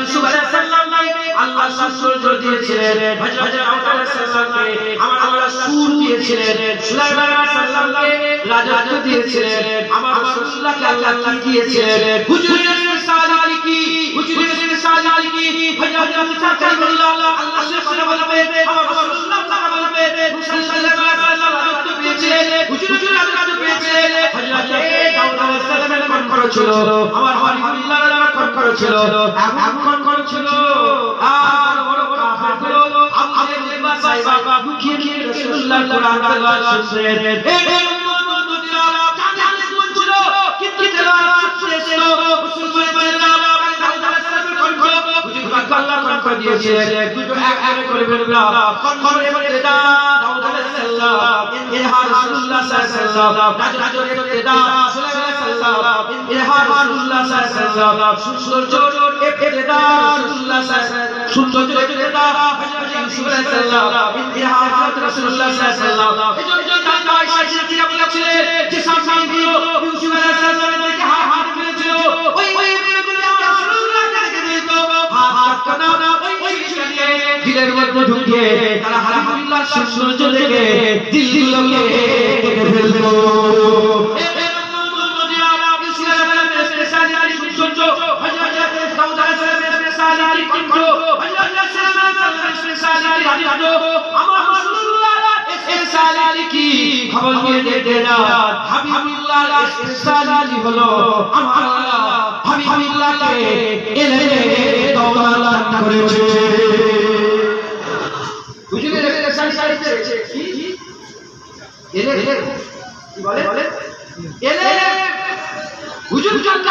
ইউসুফ আলাইহিস সালামকে আল্লাহ সূর্য দিয়েছিলেন, হযরত দাউদ আলাইহিস সালামকে আমার আল্লাহ সূর দিয়েছিলেন, সুলাইমান আলাইহিস সালামকে রাজত্ব দিয়েছিলেন, আমার রাসূলুল্লাহকে আল্লাহ কি দিয়েছিলেন? হুজুরের রিসালাত কি, হুজুরের রিসালাত কি, হযরত মুসা কালিমুল্লাহ আল্লাহ সুবহানাহু ওয়া তাআলা আমার রাসূলুল্লাহ কথা বলবে, সাল্লাল্লাহু আলাইহি ওয়াসাল্লাম রাজত্ব পেয়েছিলেন, হুজুর রাজত্ব পেয়েছিলেন, হযরত দাউদ আলাইহিস সালামের মন করেছিল, আমার হাবিবুল্লাহ রক্ষণ করেছিল, রক্ষণ করেছিল, আর বড় বড় কাফেরগুলো আবু জেহেল বাদশাহ মুখিয়ে নিয়ে রাসূলুল্লাহ কোরআন তেলাওয়াত শুনছেন। এই উম্মতরা জানে শুনছিল, কিন্তু তেলাওয়াত শুনছিল, মুসলমানরা দাউদ আলাইহিস সালামের কণ্ঠ হুজুর পাক আল্লাহ কণ্ঠ দিয়েছিলেন, দুটো এক এক করে বলবে কণ্ঠের মধ্যে দাউদ আলাইহিস সালাম, ইহা রাসূলুল্লাহ সাল্লাল্লাহু আলাইহি ওয়াসাল্লাম, রাজত্বের মধ্যে সুলাইমান আলাইহিস সালাম, ইহা রাসূলুল্লাহ সাল্লাল্লাহু আলাইহি ওয়াসাল্লাম, সূর্য এটা রাসূলুল্লাহ সাল্লাল্লাহু আলাইহি ওয়াসাল্লাম, সূর্য এটা হযরত ইউসুফ আলাইহিস সালাম, ইহা হযরত রাসূলুল্লাহ সাল্লাল্লাহু আলাইহি ওয়াসাল্লাম। এজন্য জানতে আয়েশা সিদ্দিকা বলেছিলেন যে সামনে ইউসুফ আলাইহিস সালামের দিকে হাত মেরেছিল, ওই রাসূলুল্লাহ কে দিত হাত কাটা, ওই শিশুকে দিলের মধ্যে ঢুকিয়ে তারা হাবিবুল্লাহর সূর্য দেখে দিলগুলোকে কেটে ফেলতো। খবর নিয়ে দেখে না হাবিবুল্লাহ ইসলামি হলো আমার হাবিবুল্লাহকে এনে দৌলাত করেছে। বুঝলে এক্সারসাইজ কি এনে কি বলে এনে হুজুর জানতে